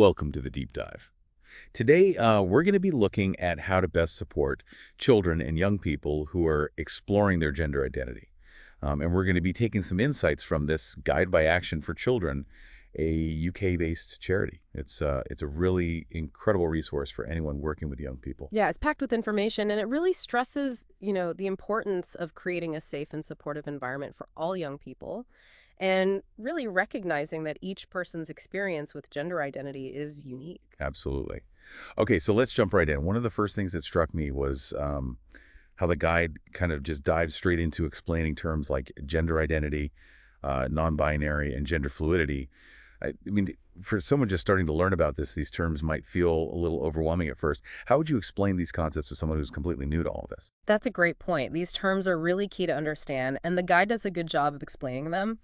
Welcome to the deep dive. Today, we're going to be looking at how to best support children and young people who are exploring their gender identity. And we're going to be taking some insights from this Guide by Action for Children, a UK-based charity. It's a really incredible resource for anyone working with young people. Yeah, it's packed with information, and it really stresses, the importance of creating a safe and supportive environment for all young people, and really recognizing that each person's experience with gender identity is unique. Absolutely. Okay, so let's jump right in. One of the first things that struck me was how the guide kind of just dives straight into explaining terms like gender identity, non-binary, and gender fluidity. I mean, for someone just starting to learn about this, these terms might feel a little overwhelming at first. How would you explain these concepts to someone who's completely new to all of this? That's a great point. These terms are really key to understand, and the guide does a good job of explaining them.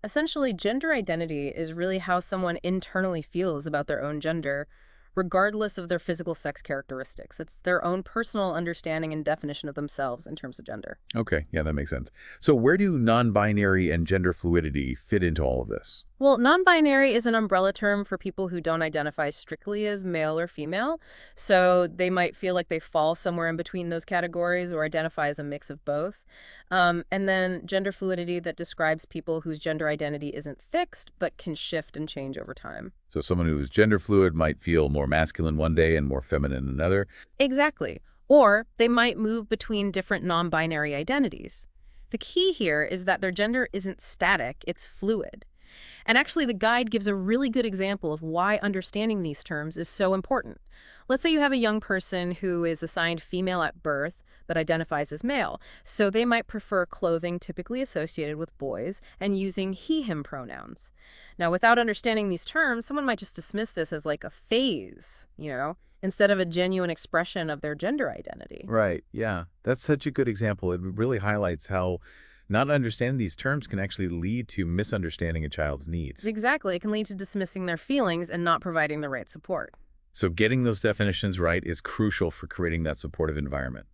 Essentially, gender identity is really how someone internally feels about their own gender, regardless of their physical sex characteristics. It's their own personal understanding and definition of themselves in terms of gender. Okay, yeah, that makes sense. So where do non-binary and gender fluidity fit into all of this? Well, non-binary is an umbrella term for people who don't identify strictly as male or female. So they might feel like they fall somewhere in between those categories or identify as a mix of both. And then gender fluidity that describes people whose gender identity isn't fixed but can shift and change over time. So someone who is gender fluid might feel more masculine one day and more feminine another. Exactly. Or they might move between different non-binary identities. The key here is that their gender isn't static, it's fluid. And actually, the guide gives a really good example of why understanding these terms is so important. Let's say you have a young person who is assigned female at birth, but identifies as male. So they might prefer clothing typically associated with boys and using he, him pronouns. Now, without understanding these terms, someone might just dismiss this as like a phase, instead of a genuine expression of their gender identity. Right, yeah. That's such a good example. It really highlights how not understanding these terms can actually lead to misunderstanding a child's needs. Exactly. It can lead to dismissing their feelings and not providing the right support. So getting those definitions right is crucial for creating that supportive environment.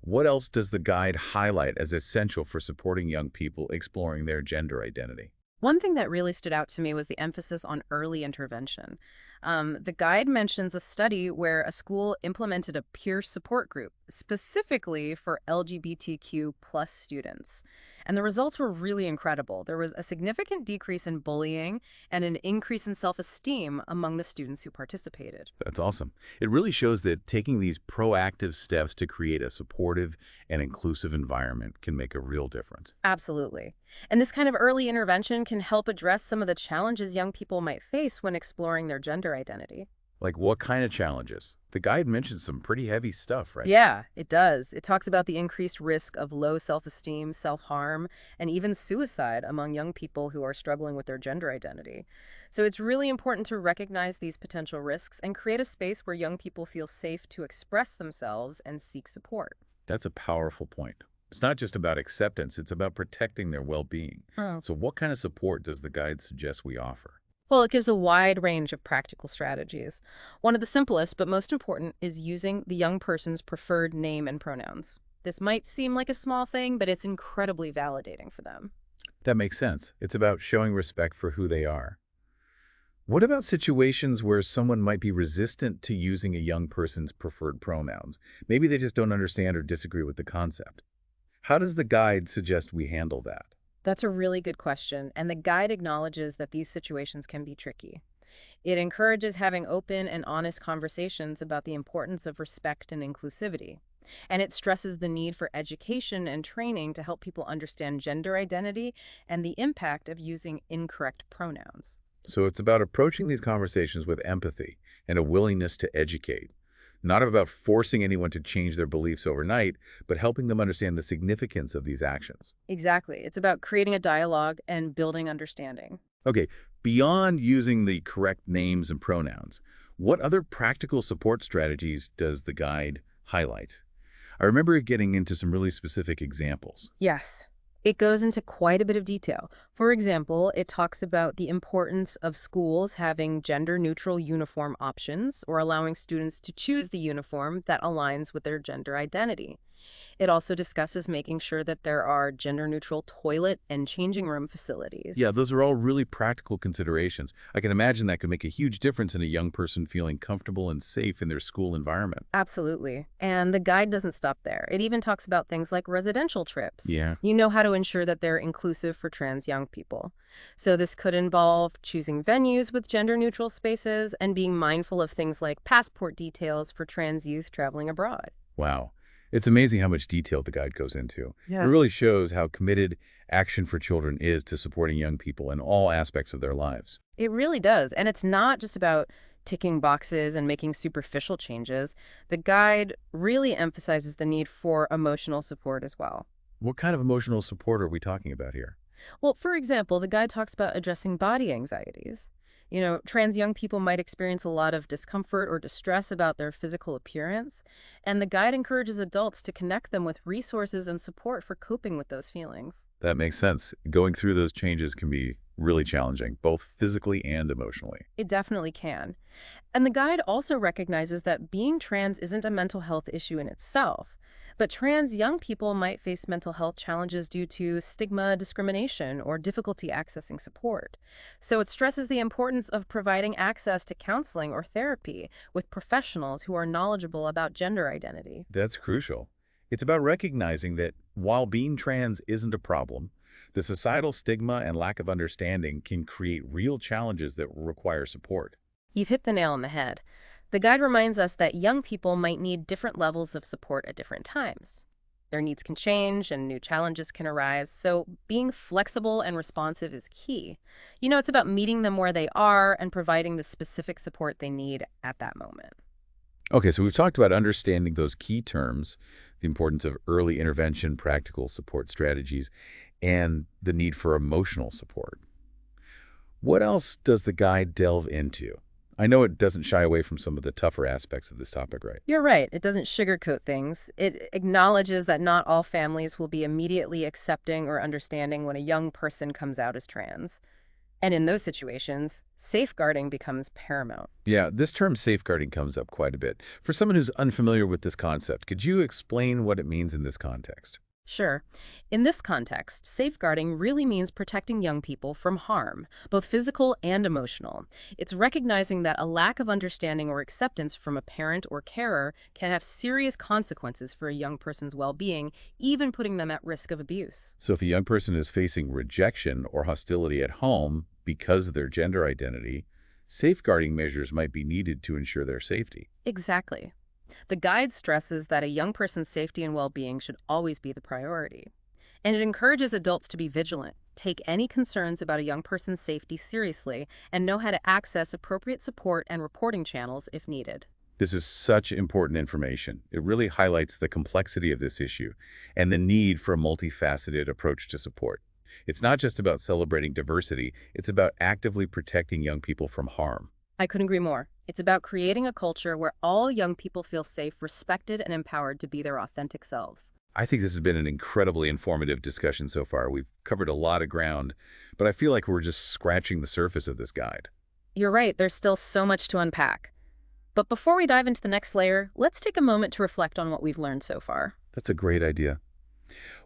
What else does the guide highlight as essential for supporting young people exploring their gender identity? One thing that really stood out to me was the emphasis on early intervention. The guide mentions a study where a school implemented a peer support group specifically for LGBTQ plus students. And the results were really incredible. There was a significant decrease in bullying and an increase in self-esteem among the students who participated. That's awesome. It really shows that taking these proactive steps to create a supportive and inclusive environment can make a real difference. Absolutely. And this kind of early intervention can help address some of the challenges young people might face when exploring their gender identity. Like what kind of challenges? The guide mentions some pretty heavy stuff, right? Yeah, it does. It talks about the increased risk of low self-esteem, self-harm, and even suicide among young people who are struggling with their gender identity. So it's really important to recognize these potential risks and create a space where young people feel safe to express themselves and seek support. That's a powerful point. It's not just about acceptance, it's about protecting their well-being. Oh. So what kind of support does the guide suggest we offer? Well, it gives a wide range of practical strategies. One of the simplest but most important is using the young person's preferred name and pronouns. This might seem like a small thing, but it's incredibly validating for them. That makes sense. It's about showing respect for who they are. What about situations where someone might be resistant to using a young person's preferred pronouns? Maybe they just don't understand or disagree with the concept. How does the guide suggest we handle that? That's a really good question, and the guide acknowledges that these situations can be tricky. It encourages having open and honest conversations about the importance of respect and inclusivity. And it stresses the need for education and training to help people understand gender identity and the impact of using incorrect pronouns. So it's about approaching these conversations with empathy and a willingness to educate. Not about forcing anyone to change their beliefs overnight, but helping them understand the significance of these actions. Exactly. It's about creating a dialogue and building understanding. Okay, beyond using the correct names and pronouns, what other practical support strategies does the guide highlight? I remember it getting into some really specific examples. Yes. It goes into quite a bit of detail. For example, it talks about the importance of schools having gender-neutral uniform options or allowing students to choose the uniform that aligns with their gender identity. It also discusses making sure that there are gender-neutral toilet and changing room facilities. Yeah, those are all really practical considerations. I can imagine that could make a huge difference in a young person feeling comfortable and safe in their school environment. Absolutely. And the guide doesn't stop there. It even talks about things like residential trips. Yeah. You know how to ensure that they're inclusive for trans young people. So this could involve choosing venues with gender-neutral spaces and being mindful of things like passport details for trans youth traveling abroad. Wow. It's amazing how much detail the guide goes into. It Yeah. really shows how committed Action for Children is to supporting young people in all aspects of their lives. It really does. And it's not just about ticking boxes and making superficial changes. The guide really emphasizes the need for emotional support as well. What kind of emotional support are we talking about here? Well, for example, the guide talks about addressing body anxieties. Trans young people might experience a lot of discomfort or distress about their physical appearance, and the guide encourages adults to connect them with resources and support for coping with those feelings. That makes sense. Going through those changes can be really challenging, both physically and emotionally. It definitely can. And the guide also recognizes that being trans isn't a mental health issue in itself. But trans young people might face mental health challenges due to stigma, discrimination, or difficulty accessing support. So it stresses the importance of providing access to counseling or therapy with professionals who are knowledgeable about gender identity. That's crucial. It's about recognizing that while being trans isn't a problem, the societal stigma and lack of understanding can create real challenges that require support. You've hit the nail on the head. The guide reminds us that young people might need different levels of support at different times. Their needs can change and new challenges can arise, so being flexible and responsive is key. It's about meeting them where they are and providing the specific support they need at that moment. Okay, so we've talked about understanding those key terms, the importance of early intervention, practical support strategies, and the need for emotional support. What else does the guide delve into? I know it doesn't shy away from some of the tougher aspects of this topic, right? You're right, it doesn't sugarcoat things. It acknowledges that not all families will be immediately accepting or understanding when a young person comes out as trans. And in those situations, safeguarding becomes paramount. Yeah, this term safeguarding comes up quite a bit. For someone who's unfamiliar with this concept, could you explain what it means in this context? Sure. In this context, safeguarding really means protecting young people from harm, both physical and emotional. It's recognizing that a lack of understanding or acceptance from a parent or carer can have serious consequences for a young person's well-being, even putting them at risk of abuse. So if a young person is facing rejection or hostility at home because of their gender identity, safeguarding measures might be needed to ensure their safety. Exactly. The guide stresses that a young person's safety and well-being should always be the priority. And it encourages adults to be vigilant, take any concerns about a young person's safety seriously, and know how to access appropriate support and reporting channels if needed. This is such important information. It really highlights the complexity of this issue and the need for a multifaceted approach to support. It's not just about celebrating diversity, it's about actively protecting young people from harm. I couldn't agree more. It's about creating a culture where all young people feel safe, respected, and empowered to be their authentic selves. I think this has been an incredibly informative discussion so far. We've covered a lot of ground, but I feel like we're just scratching the surface of this guide. You're right, there's still so much to unpack. But before we dive into the next layer, let's take a moment to reflect on what we've learned so far. That's a great idea.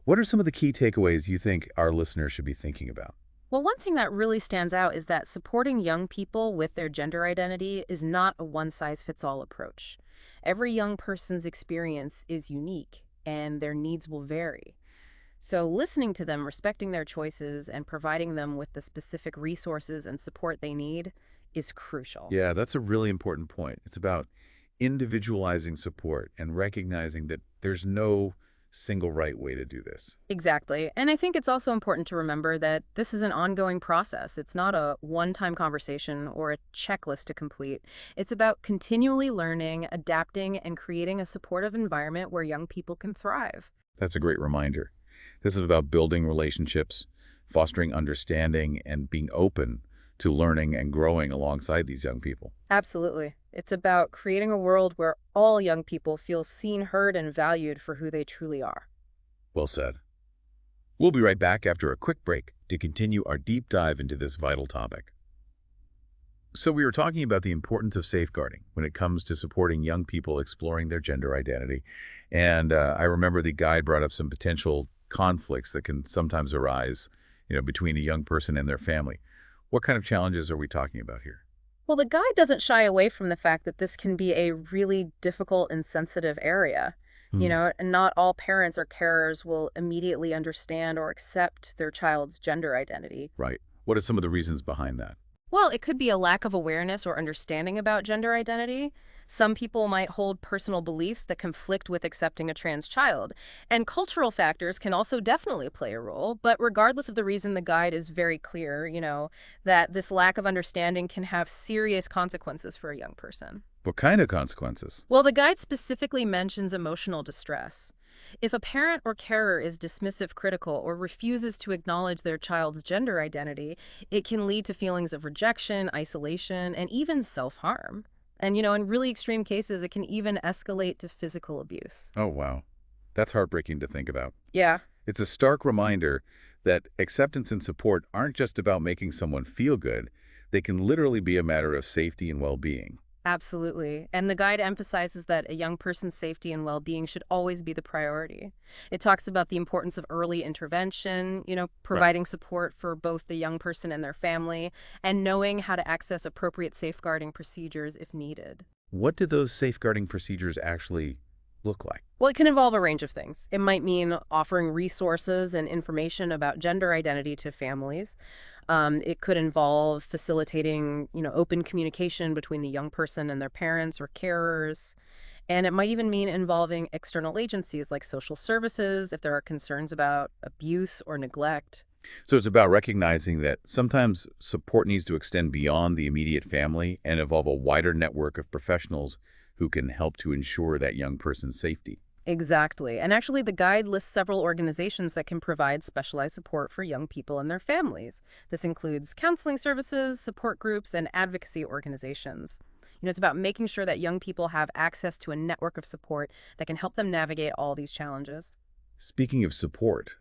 What are some of the key takeaways you think our listeners should be thinking about? Well, one thing that really stands out is that supporting young people with their gender identity is not a one-size-fits-all approach. Every young person's experience is unique, and their needs will vary. So listening to them, respecting their choices, and providing them with the specific resources and support they need is crucial. Yeah, that's a really important point. It's about individualizing support and recognizing that there's no single right way to do this. Exactly. And I think it's also important to remember that this is an ongoing process. It's not a one-time conversation or a checklist to complete. It's about continually learning, adapting, and creating a supportive environment where young people can thrive. That's a great reminder. This is about building relationships, fostering understanding, and being open to learning and growing alongside these young people. Absolutely. It's about creating a world where all young people feel seen, heard, and valued for who they truly are. Well said. We'll be right back after a quick break to continue our deep dive into this vital topic. So we were talking about the importance of safeguarding when it comes to supporting young people exploring their gender identity. And I remember the guide brought up some potential conflicts that can sometimes arise, between a young person and their family. What kind of challenges are we talking about here? Well, the guide doesn't shy away from the fact that this can be a really difficult and sensitive area. Hmm. And not all parents or carers will immediately understand or accept their child's gender identity. Right. What are some of the reasons behind that? Well, it could be a lack of awareness or understanding about gender identity. Some people might hold personal beliefs that conflict with accepting a trans child. And cultural factors can also definitely play a role. But regardless of the reason, the guide is very clear, that this lack of understanding can have serious consequences for a young person. What kind of consequences? Well, the guide specifically mentions emotional distress. If a parent or carer is dismissive, critical, or refuses to acknowledge their child's gender identity, it can lead to feelings of rejection, isolation, and even self-harm. And, in really extreme cases, it can even escalate to physical abuse. Oh, wow. That's heartbreaking to think about. Yeah. It's a stark reminder that acceptance and support aren't just about making someone feel good. They can literally be a matter of safety and well-being. Absolutely. And the guide emphasizes that a young person's safety and well-being should always be the priority. It talks about the importance of early intervention, Right. providing support for both the young person and their family, and knowing how to access appropriate safeguarding procedures if needed. What do those safeguarding procedures actually look like? Well, it can involve a range of things. It might mean offering resources and information about gender identity to families. It could involve facilitating, open communication between the young person and their parents or carers. And it might even mean involving external agencies like social services if there are concerns about abuse or neglect. So it's about recognizing that sometimes support needs to extend beyond the immediate family and involve a wider network of professionals who can help to ensure that young person's safety. Exactly. And actually, the guide lists several organizations that can provide specialized support for young people and their families. This includes counseling services, support groups, and advocacy organizations. It's about making sure that young people have access to a network of support that can help them navigate all these challenges. Speaking of support,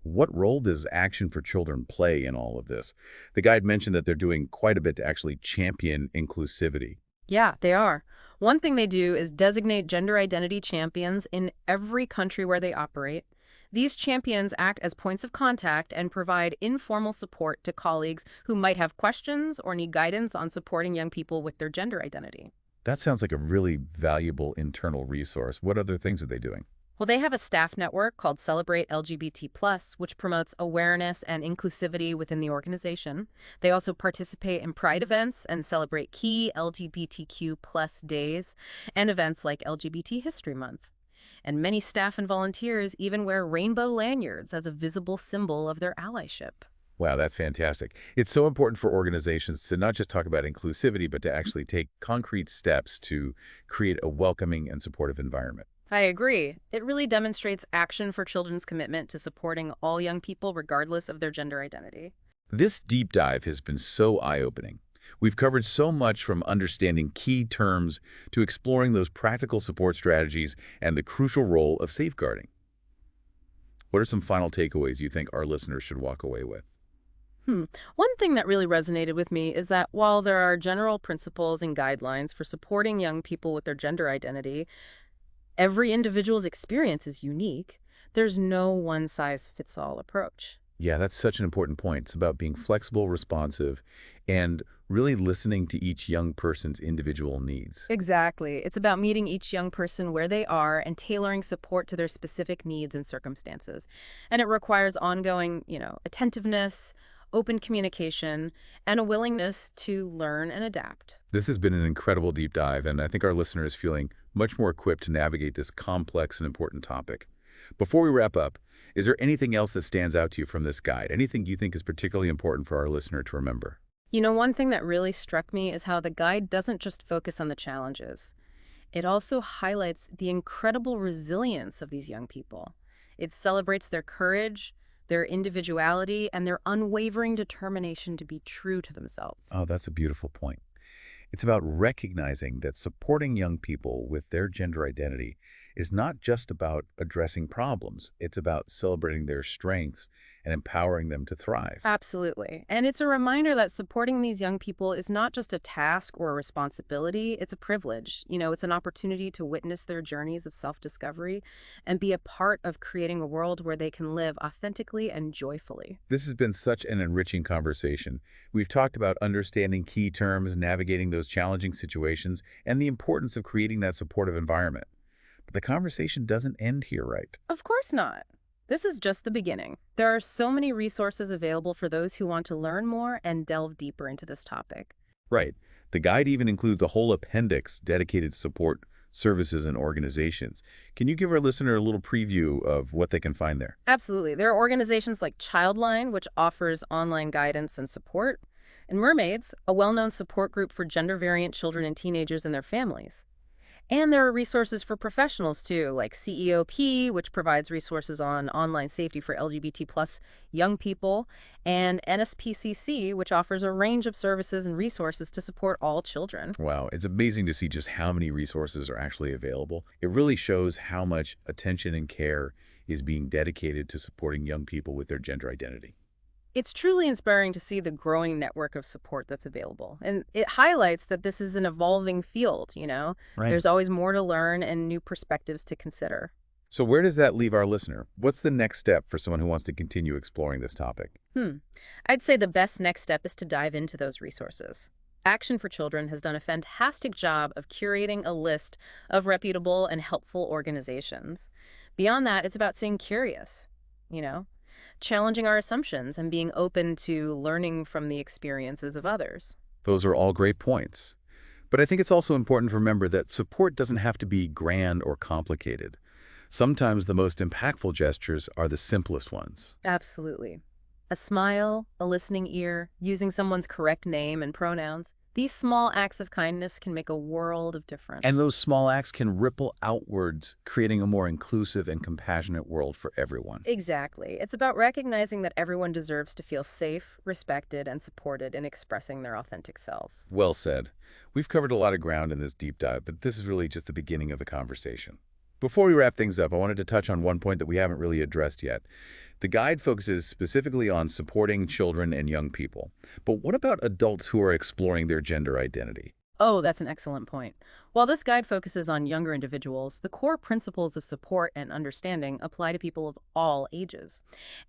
what role does Action for Children play in all of this? The guide mentioned that they're doing quite a bit to actually champion inclusivity. Yeah, they are. One thing they do is designate gender identity champions in every country where they operate. These champions act as points of contact and provide informal support to colleagues who might have questions or need guidance on supporting young people with their gender identity. That sounds like a really valuable internal resource. What other things are they doing? Well, they have a staff network called Celebrate LGBT+, which promotes awareness and inclusivity within the organization. They also participate in pride events and celebrate key LGBTQ+ days and events like LGBT History Month. And many staff and volunteers even wear rainbow lanyards as a visible symbol of their allyship. Wow, that's fantastic. It's so important for organizations to not just talk about inclusivity, but to actually take concrete steps to create a welcoming and supportive environment. I agree. It really demonstrates Action for Children's commitment to supporting all young people regardless of their gender identity. This deep dive has been so eye-opening. We've covered so much from understanding key terms to exploring those practical support strategies and the crucial role of safeguarding. What are some final takeaways you think our listeners should walk away with? One thing that really resonated with me is that while there are general principles and guidelines for supporting young people with their gender identity, every individual's experience is unique. There's no one-size-fits-all approach. Yeah, that's such an important point. It's about being flexible, responsive, and really listening to each young person's individual needs. Exactly. It's about meeting each young person where they are and tailoring support to their specific needs and circumstances. And it requires ongoing, attentiveness, open communication, and a willingness to learn and adapt. This has been an incredible deep dive, and I think our listener is feeling much more equipped to navigate this complex and important topic. Before we wrap up, is there anything else that stands out to you from this guide? Anything you think is particularly important for our listener to remember? One thing that really struck me is how the guide doesn't just focus on the challenges. It also highlights the incredible resilience of these young people. It celebrates their courage, their individuality, and their unwavering determination to be true to themselves. Oh, that's a beautiful point. It's about recognizing that supporting young people with their gender identity is not just about addressing problems. It's about celebrating their strengths and empowering them to thrive. Absolutely. And it's a reminder that supporting these young people is not just a task or a responsibility, it's a privilege. It's an opportunity to witness their journeys of self-discovery and be a part of creating a world where they can live authentically and joyfully. This has been such an enriching conversation. We've talked about understanding key terms, navigating those challenging situations, and the importance of creating that supportive environment. But the conversation doesn't end here, right? Of course not. This is just the beginning. There are so many resources available for those who want to learn more and delve deeper into this topic. Right. The guide even includes a whole appendix dedicated to support services and organizations. Can you give our listener a little preview of what they can find there? Absolutely. There are organizations like Childline, which offers online guidance and support, and Mermaids, a well-known support group for gender-variant children and teenagers and their families. And there are resources for professionals too, like CEOP, which provides resources on online safety for LGBT plus young people, and NSPCC, which offers a range of services and resources to support all children. Wow, it's amazing to see just how many resources are actually available. It really shows how much attention and care is being dedicated to supporting young people with their gender identity. It's truly inspiring to see the growing network of support that's available. And it highlights that this is an evolving field. Right. There's always more to learn and new perspectives to consider. So where does that leave our listener? What's the next step for someone who wants to continue exploring this topic? I'd say the best next step is to dive into those resources. Action for Children has done a fantastic job of curating a list of reputable and helpful organizations. Beyond that, it's about staying curious, you know, challenging our assumptions and being open to learning from the experiences of others. Those are all great points. But I think it's also important to remember that support doesn't have to be grand or complicated. Sometimes the most impactful gestures are the simplest ones. Absolutely. A smile, a listening ear, using someone's correct name and pronouns. These small acts of kindness can make a world of difference. And those small acts can ripple outwards, creating a more inclusive and compassionate world for everyone. Exactly. It's about recognizing that everyone deserves to feel safe, respected, and supported in expressing their authentic selves. Well said. We've covered a lot of ground in this deep dive, but this is really just the beginning of the conversation. Before we wrap things up, I wanted to touch on one point that we haven't really addressed yet. The guide focuses specifically on supporting children and young people. But what about adults who are exploring their gender identity? Oh, that's an excellent point. While this guide focuses on younger individuals, the core principles of support and understanding apply to people of all ages.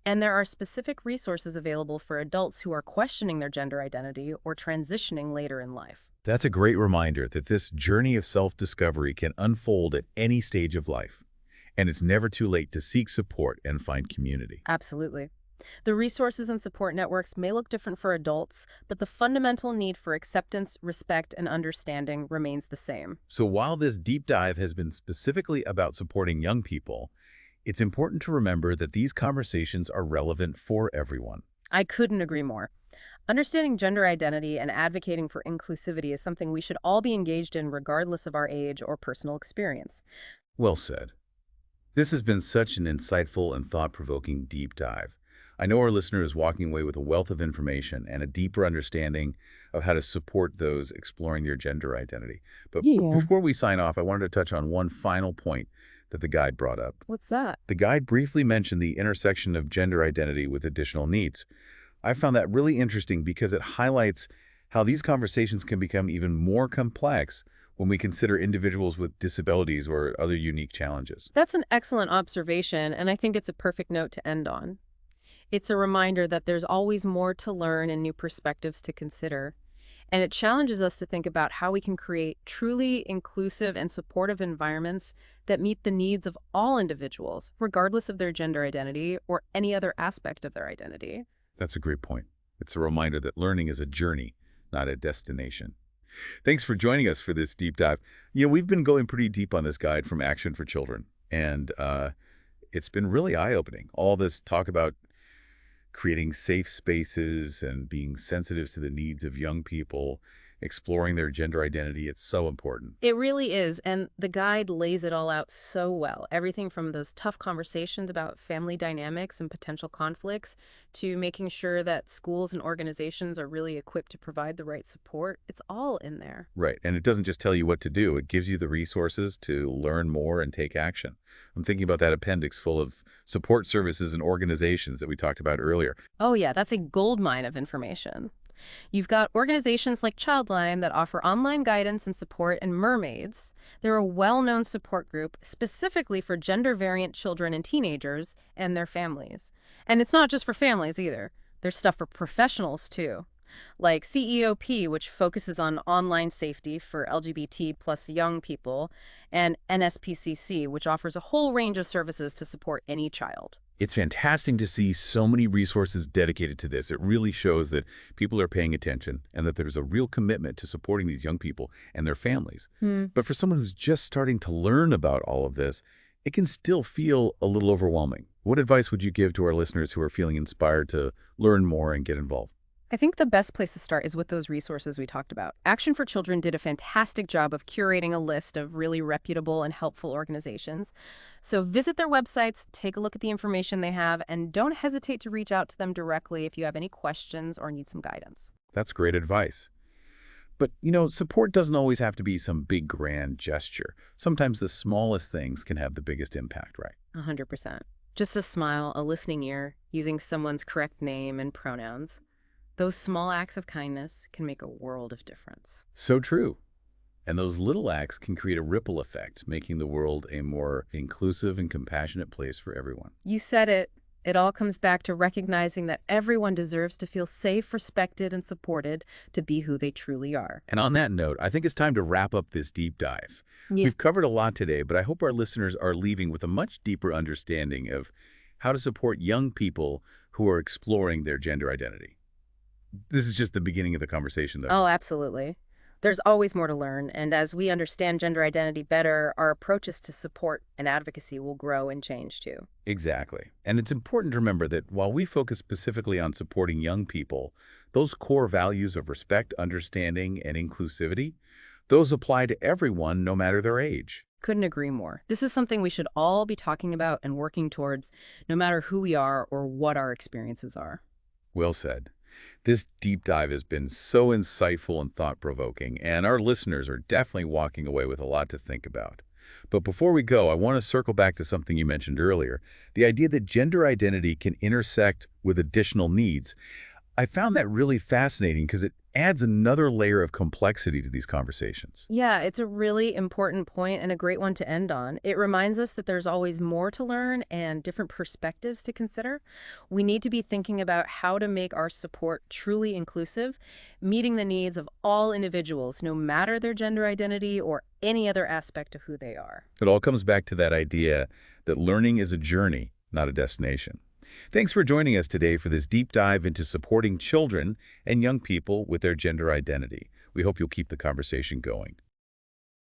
And there are specific resources available for adults who are questioning their gender identity or transitioning later in life. That's a great reminder that this journey of self-discovery can unfold at any stage of life. And it's never too late to seek support and find community. Absolutely. The resources and support networks may look different for adults, but the fundamental need for acceptance, respect, and understanding remains the same. So while this deep dive has been specifically about supporting young people, it's important to remember that these conversations are relevant for everyone. I couldn't agree more. Understanding gender identity and advocating for inclusivity is something we should all be engaged in regardless of our age or personal experience. Well said. This has been such an insightful and thought-provoking deep dive. I know our listener is walking away with a wealth of information and a deeper understanding of how to support those exploring their gender identity. But before we sign off, I wanted to touch on one final point that the guide brought up. What's that? The guide briefly mentioned the intersection of gender identity with additional needs. I found that really interesting because it highlights how these conversations can become even more complex when we consider individuals with disabilities or other unique challenges. That's an excellent observation, and I think it's a perfect note to end on. It's a reminder that there's always more to learn and new perspectives to consider. And it challenges us to think about how we can create truly inclusive and supportive environments that meet the needs of all individuals, regardless of their gender identity or any other aspect of their identity. That's a great point. It's a reminder that learning is a journey, not a destination. Thanks for joining us for this deep dive. We've been going pretty deep on this guide from Action for Children, and it's been really eye-opening. All this talk about creating safe spaces and being sensitive to the needs of young people. exploring their gender identity. It's so important. It really is, and the guide lays it all out so well. Everything from those tough conversations about family dynamics and potential conflicts to making sure that schools and organizations are really equipped to provide the right support. It's all in there. Right. And it doesn't just tell you what to do, it gives you the resources to learn more and take action. I'm thinking about that appendix full of support services and organizations that we talked about earlier. Oh yeah, that's a goldmine of information. You've got organizations like Childline that offer online guidance and support, and Mermaids. They're a well-known support group specifically for gender-variant children and teenagers and their families. And it's not just for families either. There's stuff for professionals too, like CEOP, which focuses on online safety for LGBT plus young people, and NSPCC, which offers a whole range of services to support any child. It's fantastic to see so many resources dedicated to this. It really shows that people are paying attention and that there's a real commitment to supporting these young people and their families. But for someone who's just starting to learn about all of this, it can still feel a little overwhelming. What advice would you give to our listeners who are feeling inspired to learn more and get involved? I think the best place to start is with those resources we talked about. Action for Children did a fantastic job of curating a list of really reputable and helpful organizations. So visit their websites, take a look at the information they have, and don't hesitate to reach out to them directly if you have any questions or need some guidance. That's great advice. But, support doesn't always have to be some big grand gesture. Sometimes the smallest things can have the biggest impact, right? 100%. Just a smile, a listening ear, using someone's correct name and pronouns. Those small acts of kindness can make a world of difference. So true. And those little acts can create a ripple effect, making the world a more inclusive and compassionate place for everyone. You said it. It all comes back to recognizing that everyone deserves to feel safe, respected, and supported to be who they truly are. And on that note, I think it's time to wrap up this deep dive. Yeah. We've covered a lot today, but I hope our listeners are leaving with a much deeper understanding of how to support young people who are exploring their gender identity. This is just the beginning of the conversation, though. Oh, absolutely. There's always more to learn, and as we understand gender identity better, our approaches to support and advocacy will grow and change too. Exactly. And it's important to remember that while we focus specifically on supporting young people, those core values of respect, understanding, and inclusivity, those apply to everyone, no matter their age. Couldn't agree more. This is something we should all be talking about and working towards, no matter who we are or what our experiences are. Well said. This deep dive has been so insightful and thought-provoking, and our listeners are definitely walking away with a lot to think about. But before we go, I want to circle back to something you mentioned earlier, the idea that gender identity can intersect with additional needs. I found that really fascinating because it adds another layer of complexity to these conversations. Yeah, it's a really important point and a great one to end on. It reminds us that there's always more to learn and different perspectives to consider. We need to be thinking about how to make our support truly inclusive, meeting the needs of all individuals, no matter their gender identity or any other aspect of who they are. It all comes back to that idea that learning is a journey, not a destination. Thanks for joining us today for this deep dive into supporting children and young people with their gender identity. We hope you'll keep the conversation going.